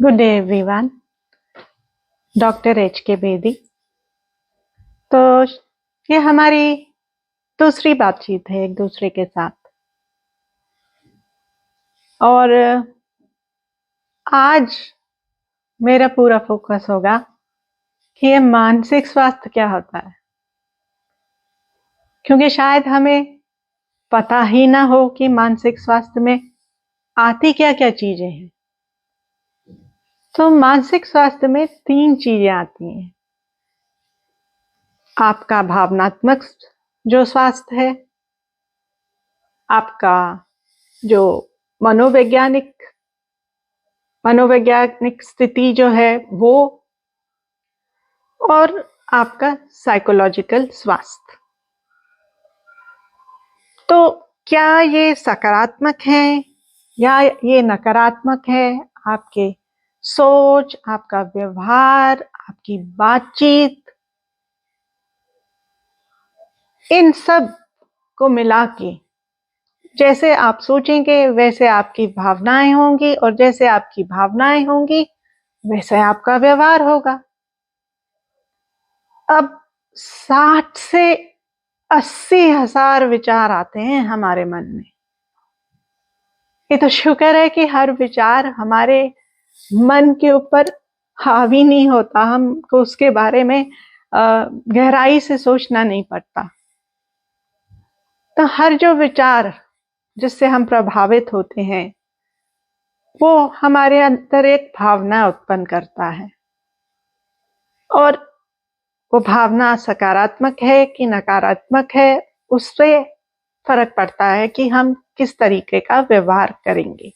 Good day everyone. Doctor H के बेदी। तो ये हमारी दूसरी बातचीत है एक दूसरे के साथ, और आज मेरा पूरा फोकस होगा कि ये मानसिक स्वास्थ्य क्या होता है, क्योंकि शायद हमें पता ही ना हो कि मानसिक स्वास्थ्य में आती क्या क्या चीजें हैं। तो मानसिक स्वास्थ्य में 3 चीजें आती हैं। आपका भावनात्मक जो स्वास्थ्य है, आपका जो मनोवैज्ञानिक स्थिति जो है वो, और आपका साइकोलॉजिकल स्वास्थ्य। तो क्या ये सकारात्मक है या ये नकारात्मक है? आपके सोच, आपका व्यवहार, आपकी बातचीत, इन सब को मिला के जैसे आप सोचेंगे वैसे आपकी भावनाएं होंगी, और जैसे आपकी भावनाएं होंगी वैसे आपका व्यवहार होगा। अब 60 से 80,000 विचार आते हैं हमारे मन में। ये तो शुक्र है कि हर विचार हमारे मन के ऊपर हावी नहीं होता, हमको उसके बारे में गहराई से सोचना नहीं पड़ता। तो हर जो विचार जिससे हम प्रभावित होते हैं वो हमारे अंदर एक भावना उत्पन्न करता है, और वो भावना सकारात्मक है कि नकारात्मक है उससे फर्क पड़ता है कि हम किस तरीके का व्यवहार करेंगे।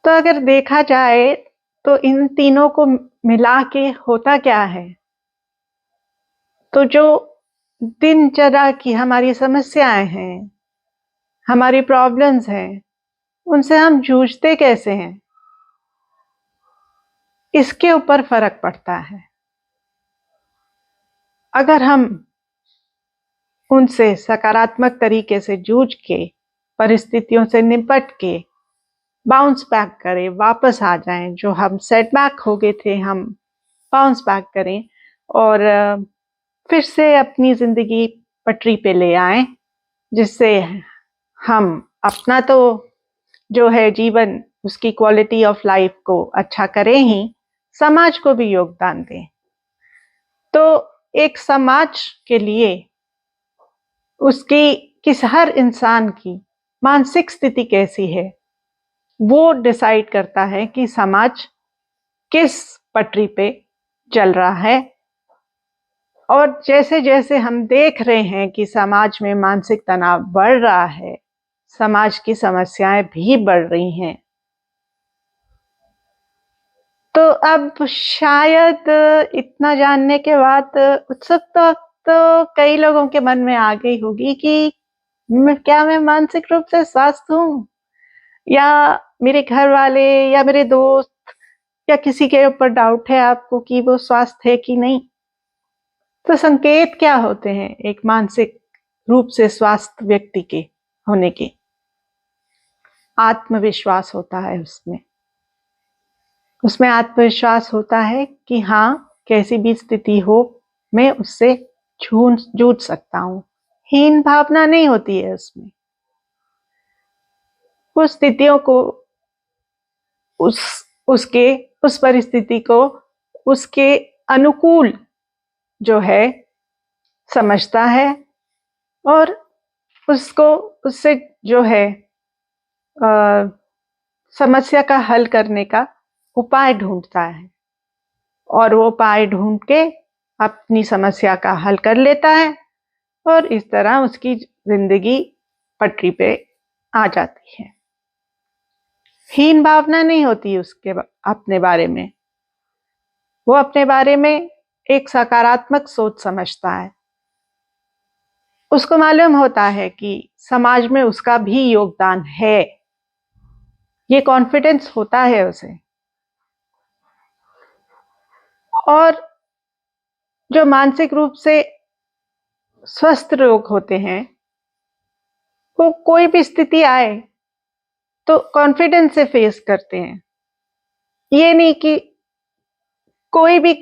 तो अगर देखा जाए तो इन तीनों को मिला के होता क्या है, तो जो दिनचर्या की हमारी समस्याएं हैं, हमारी प्रॉब्लम्स हैं, उनसे हम जूझते कैसे हैं, इसके ऊपर फर्क पड़ता है। अगर हम उनसे सकारात्मक तरीके से जूझ के, परिस्थितियों से निपट के बाउंस बैक करें, वापस आ जाएं, जो हम सेटबैक हो गए थे हम बाउंस बैक करें और फिर से अपनी जिंदगी पटरी पे ले आए, जिससे हम अपना तो जो है जीवन, उसकी क्वालिटी ऑफ लाइफ को अच्छा करें ही, समाज को भी योगदान दें। तो एक समाज के लिए हर इंसान की मानसिक स्थिति कैसी है वो डिसाइड करता है कि समाज किस पटरी पे चल रहा है। और जैसे जैसे हम देख रहे हैं कि समाज में मानसिक तनाव बढ़ रहा है, समाज की समस्याएं भी बढ़ रही हैं, तो अब शायद इतना जानने के बाद उत्सुकता तो कई लोगों के मन में आ गई होगी कि क्या मैं मानसिक रूप से स्वस्थ हूँ, या मेरे घर वाले या मेरे दोस्त या किसी के ऊपर डाउट है आपको कि वो स्वस्थ है कि नहीं। तो संकेत क्या होते हैं एक मानसिक रूप से स्वस्थ व्यक्ति के होने के? आत्मविश्वास होता है उसमें आत्मविश्वास होता है कि हाँ, कैसी भी स्थिति हो मैं उससे जूझ सकता हूँ। हीन भावना नहीं होती है उसमें। वो स्थितियों को उस परिस्थिति को उसके अनुकूल जो है समझता है, और उससे जो है समस्या का हल करने का उपाय ढूंढता है, और वो उपाय ढूंढ के अपनी समस्या का हल कर लेता है, और इस तरह उसकी जिंदगी पटरी पे आ जाती है। हीन भावना नहीं होती उसके अपने बारे में। वो अपने बारे में एक सकारात्मक सोच समझता है। उसको मालूम होता है कि समाज में उसका भी योगदान है, ये कॉन्फिडेंस होता है उसे। और जो मानसिक रूप से स्वस्थ लोग होते हैं, वो कोई भी स्थिति आए तो कॉन्फिडेंस से फेस करते हैं। ये नहीं कि कोई भी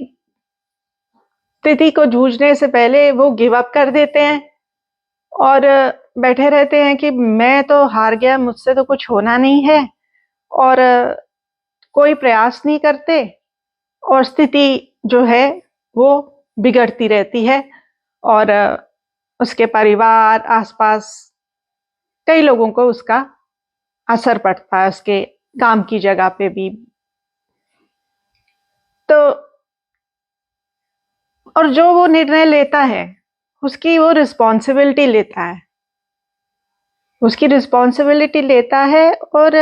स्थिति को जूझने से पहले वो गिव अप कर देते हैं और बैठे रहते हैं कि मैं तो हार गया, मुझसे तो कुछ होना नहीं है, और कोई प्रयास नहीं करते और स्थिति जो है वो बिगड़ती रहती है और उसके परिवार, आसपास कई लोगों को उसका असर पड़ता है, उसके काम की जगह पे भी। तो और जो वो निर्णय लेता है उसकी वो रिस्पॉन्सिबिलिटी लेता है, उसकी रिस्पॉन्सिबिलिटी लेता है और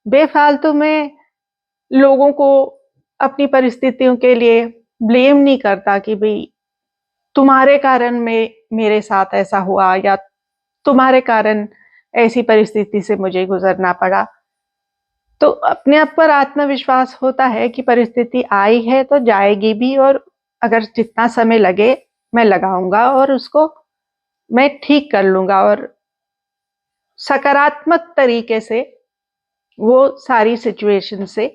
बेफालतू में लोगों को अपनी परिस्थितियों के लिए ब्लेम नहीं करता कि भाई तुम्हारे कारण मेरे साथ ऐसा हुआ या तुम्हारे कारण ऐसी परिस्थिति से मुझे गुजरना पड़ा। तो अपने आप पर आत्मविश्वास होता है कि परिस्थिति आई है तो जाएगी भी, और अगर जितना समय लगे मैं लगाऊंगा और उसको मैं ठीक कर लूंगा, और सकारात्मक तरीके से वो सारी सिचुएशन से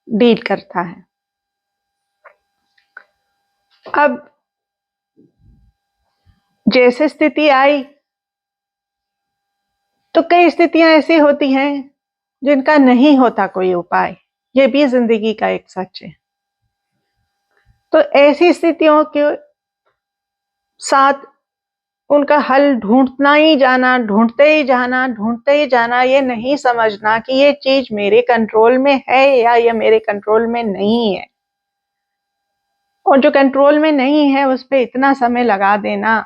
डील करता है। अब जैसे स्थिति आई, तो कई स्थितियां ऐसी होती हैं जिनका नहीं होता कोई उपाय, ये भी जिंदगी का एक सच है। तो ऐसी स्थितियों के साथ उनका हल ढूंढना ही जाना, ढूंढते ही जाना, ढूंढते ही जाना, ये नहीं समझना कि ये चीज मेरे कंट्रोल में है या ये मेरे कंट्रोल में नहीं है। और जो कंट्रोल में नहीं है उस पर इतना समय लगा देना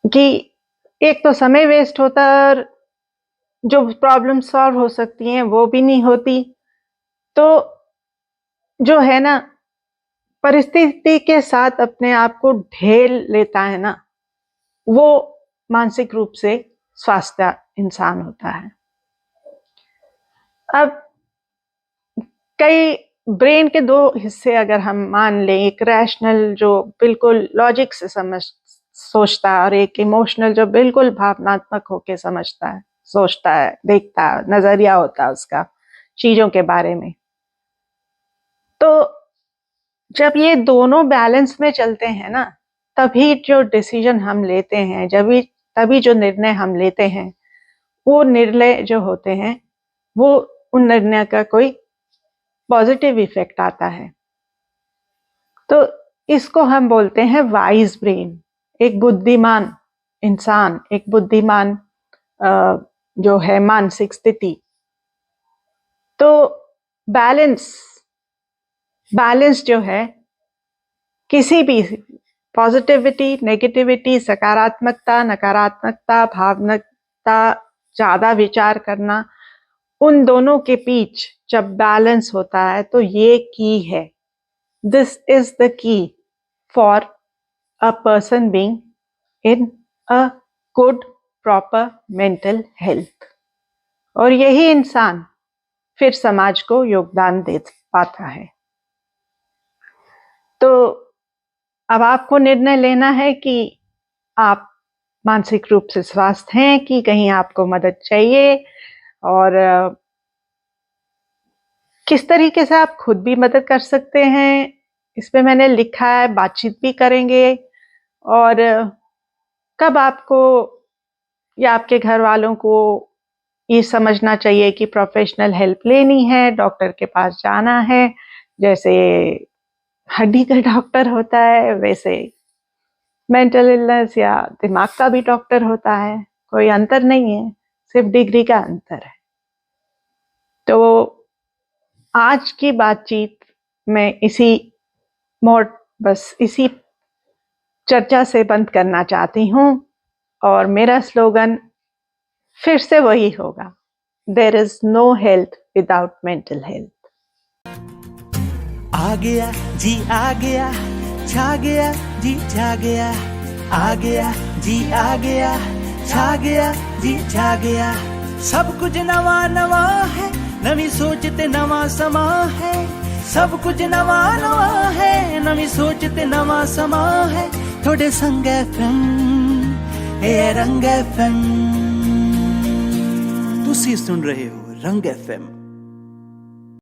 कि एक तो समय वेस्ट होता है और जो प्रॉब्लम सॉल्व हो सकती हैं वो भी नहीं होती। तो जो है ना, परिस्थिति के साथ अपने आप को ढेल लेता है ना, वो मानसिक रूप से स्वास्थ्य इंसान होता है। अब कई ब्रेन के दो हिस्से अगर हम मान लें, एक रैशनल जो बिल्कुल लॉजिक से सोचता है और एक इमोशनल जो बिल्कुल भावनात्मक होके समझता है, सोचता है, देखता है, नजरिया होता है उसका चीजों के बारे में। तो जब ये दोनों बैलेंस में चलते हैं ना, तभी जो डिसीजन हम लेते हैं, तभी जो निर्णय हम लेते हैं, वो निर्णय जो होते हैं वो उन निर्णय का कोई पॉजिटिव इफेक्ट आता है। तो इसको हम बोलते हैं वाइज ब्रेन, एक बुद्धिमान इंसान, एक बुद्धिमान जो है मानसिक स्थिति। तो बैलेंस जो है, किसी भी पॉजिटिविटी, नेगेटिविटी, सकारात्मकता, नकारात्मकता, भावनात्मकता, ज्यादा विचार करना, उन दोनों के बीच जब बैलेंस होता है तो ये की है। This is the key for a person being in a good proper mental health, और यही इंसान फिर समाज को योगदान दे पाता है। तो अब आपको निर्णय लेना है कि आप मानसिक रूप से स्वस्थ हैं कि कहीं आपको मदद चाहिए, और किस तरीके से आप खुद भी मदद कर सकते हैं इस पे मैंने लिखा है, बातचीत भी करेंगे। और कब आपको या आपके घर वालों को ये समझना चाहिए कि प्रोफेशनल हेल्प लेनी है, डॉक्टर के पास जाना है। जैसे हड्डी का डॉक्टर होता है वैसे मेंटल इलनेस या दिमाग का भी डॉक्टर होता है, कोई अंतर नहीं है, सिर्फ डिग्री का अंतर है। तो आज की बातचीत में बस इसी चर्चा से बंद करना चाहती हूँ, और मेरा स्लोगन फिर से वही होगा, there is no health without mental health. आ गया जी आ गया, छा गया जी छा गया, आ गया जी आ गया, छा गया जी छा गया। सब कुछ नवा नवा है, नवी सोच ते नवा समा है। सब कुछ नवा नवा है, नवी सोच ते नवा समा है। थोड़े संग FM, ए रंग FM। ਤੁਸੀਂ ਸੁਣ ਰਹੇ ਹੋ रंग FM